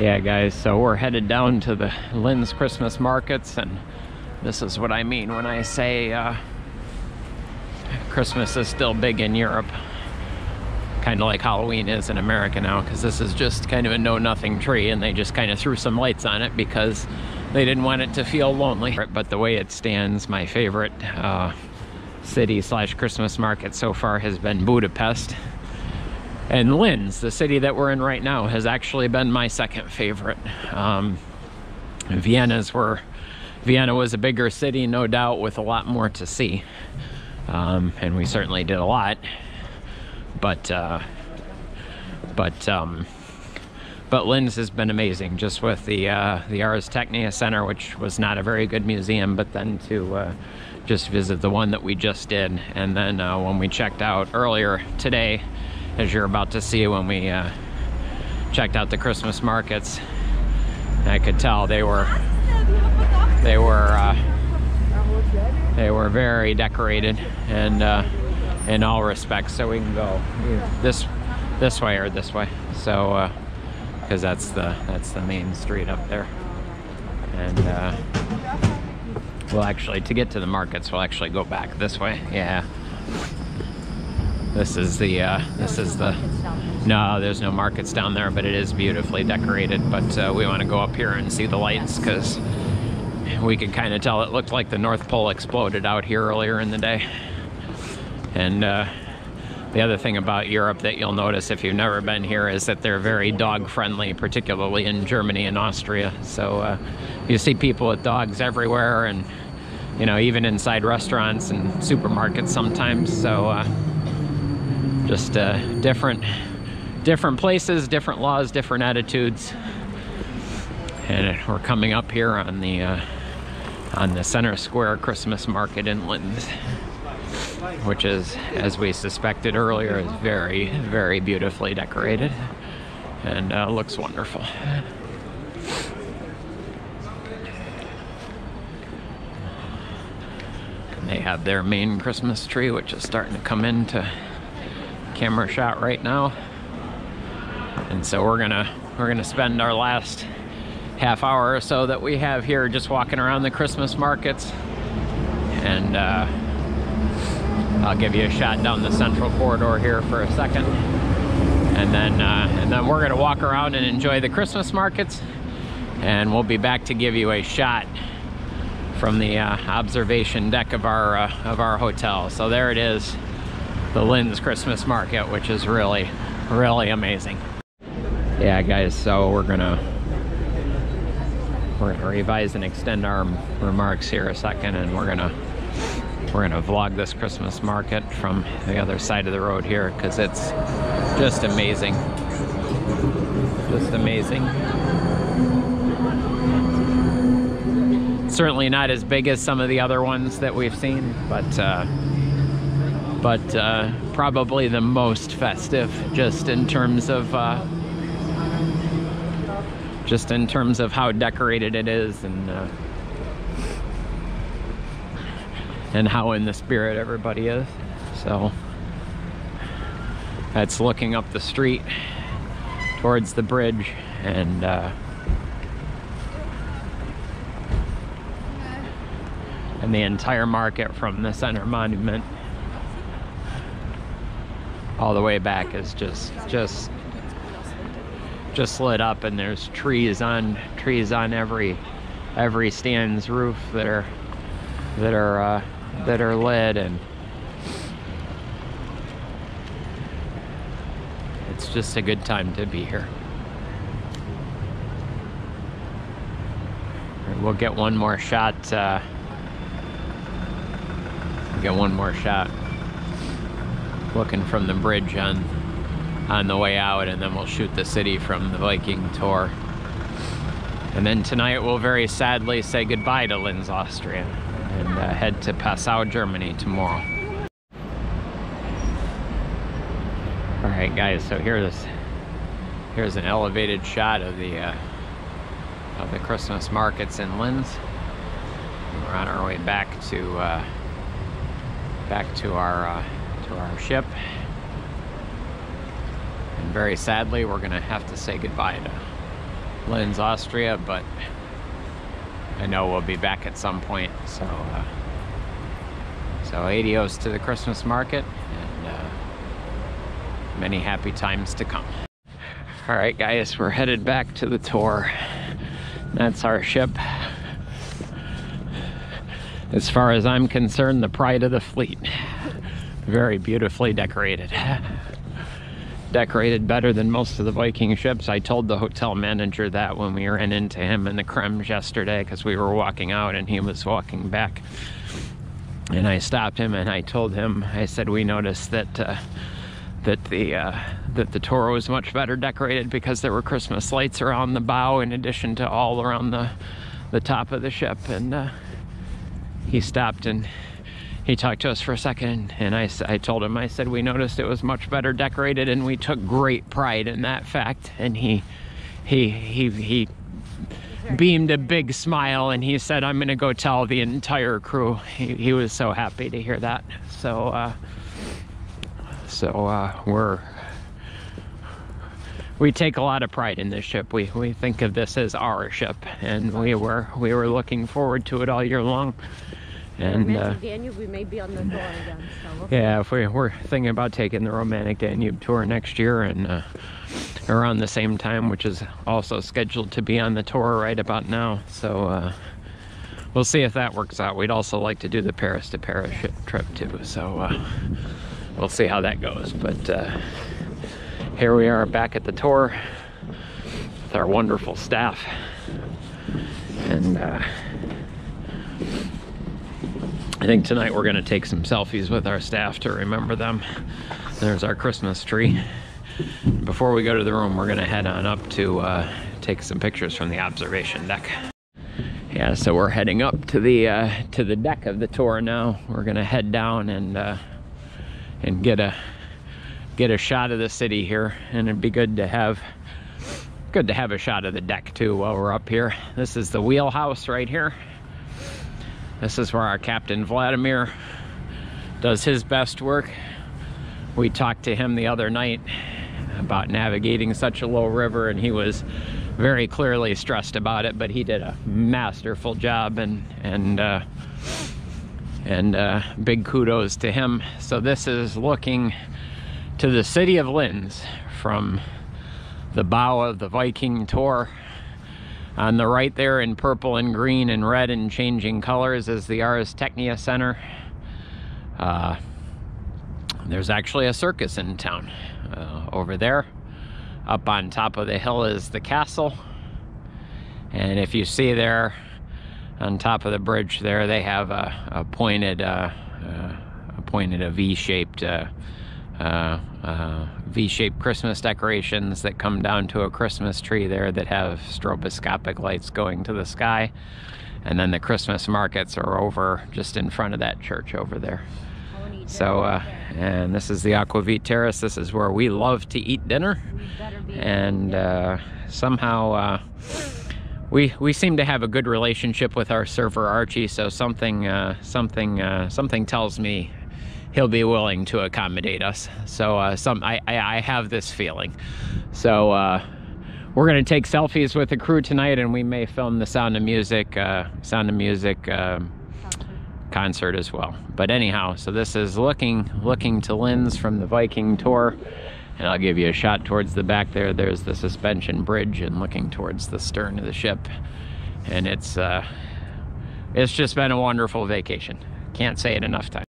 Yeah guys, so we're headed down to the Linz Christmas markets, and this is what I mean when I say Christmas is still big in Europe. Kind of like Halloween is in America now, because this is just kind of a know-nothing tree, and they just kind of threw some lights on it because they didn't want it to feel lonely. But the way it stands, my favorite city/Christmas market so far has been Budapest. And Linz, the city that we're in right now, has actually been my second favorite. Vienna was a bigger city, no doubt, with a lot more to see. And we certainly did a lot. But Linz has been amazing, just with the Ars Technica Center, which was not a very good museum, but then to just visit the one that we just did. And then when we checked out earlier today, as you're about to see when we checked out the Christmas markets, I could tell they were very decorated and in all respects. So we can go this way or this way. So because that's the main street up there, and we'll actually, to get to the markets, we'll actually go back this way. Yeah. This is the no, there's no markets down there, but it is beautifully decorated. But we want to go up here and see the lights, because we could kind of tell it looked like the North Pole exploded out here earlier in the day. And the other thing about Europe that you'll notice if you've never been here is that they're very dog friendly, particularly in Germany and Austria. So you see people with dogs everywhere, and even inside restaurants and supermarkets sometimes. So just different places, different laws, different attitudes. And we're coming up here on the Center Square Christmas Market in Linz, which is, as we suspected earlier, is very, very beautifully decorated and looks wonderful. And they have their main Christmas tree, which is starting to come into camera shot right now. And so we're gonna spend our last half hour or so that we have here just walking around the Christmas markets, and I'll give you a shot down the central corridor here for a second, and then we're gonna walk around and enjoy the Christmas markets, and we'll be back to give you a shot from the observation deck of our hotel. So there it is, the Linz Christmas market, which is really, really amazing. Yeah guys, so we're gonna revise and extend our remarks here a second, and we're gonna vlog this Christmas market from the other side of the road here, because it's just amazing. Just amazing. Certainly not as big as some of the other ones that we've seen, but probably the most festive, just in terms of how decorated it is, and how in the spirit everybody is. So that's looking up the street towards the bridge, and the entire market from the center monument all the way back is just lit up, and there's trees on every stand's roof that are lit, and it's just a good time to be here. We'll get one more shot. Looking from the bridge on the way out, and then we'll shoot the city from the Viking Tor. And then tonight we'll very sadly say goodbye to Linz, Austria, and head to Passau, Germany tomorrow. All right, guys. So here's an elevated shot of the Christmas markets in Linz. We're on our way back to our ship, and very sadly we're gonna have to say goodbye Linz, Austria, but I know we'll be back at some point. So, so adios to the Christmas market, and many happy times to come. All right, guys, we're headed back to the Tor. That's our ship. As far as I'm concerned, the pride of the fleet. Very beautifully decorated. Decorated better than most of the Viking ships. I told the hotel manager that when we ran into him in the Krems yesterday, because we were walking out and he was walking back. And I stopped him and I told him, I said, we noticed that the Tor was much better decorated because there were Christmas lights around the bow in addition to all around the top of the ship. And he stopped and he talked to us for a second, and I told him, I said, we noticed it was much better decorated and we took great pride in that fact. And he beamed a big smile and he said, I'm gonna go tell the entire crew. He was so happy to hear that. So we take a lot of pride in this ship. We think of this as our ship, and we were looking forward to it all year long. And Romantic Danube, we may be on the Tor again. So yeah, if we're thinking about taking the Romantic Danube tour next year, and around the same time, which is also scheduled to be on the Tor right about now. So we'll see if that works out. We'd also like to do the Paris to Paris trip too. So we'll see how that goes. But here we are back at the Tor with our wonderful staff, and I think tonight we're going to take some selfies with our staff to remember them. There's our Christmas tree. Before we go to the room, we're going to head on up to take some pictures from the observation deck. Yeah, so we're heading up to the deck of the Tor now. We're going to head down and get a shot of the city here, and it'd be good to have a shot of the deck too while we're up here. This is the wheelhouse right here. This is where our Captain Vladimir does his best work. We talked to him the other night about navigating such a low river, and he was very clearly stressed about it, but he did a masterful job, and big kudos to him. So this is looking to the city of Linz from the bow of the Viking Tor. On the right there in purple and green and red and changing colors is the Ars Technica Center. There's actually a circus in town over there. Up on top of the hill is the castle. And if you see there on top of the bridge there, they have a pointed V-shaped V-shaped Christmas decorations that come down to a Christmas tree there that have stroboscopic lights going to the sky. And then the Christmas markets are over just in front of that church over there. So, and this is the Aquavit Terrace. This is where we love to eat dinner. And somehow we seem to have a good relationship with our server Archie, so something tells me he'll be willing to accommodate us. So I have this feeling. So we're gonna take selfies with the crew tonight, and we may film the Sound of Music concert as well. But anyhow, so this is looking to Linz from the Viking Tor, and I'll give you a shot towards the back there. There's the suspension bridge, and looking towards the stern of the ship. And it's just been a wonderful vacation. Can't say it enough times.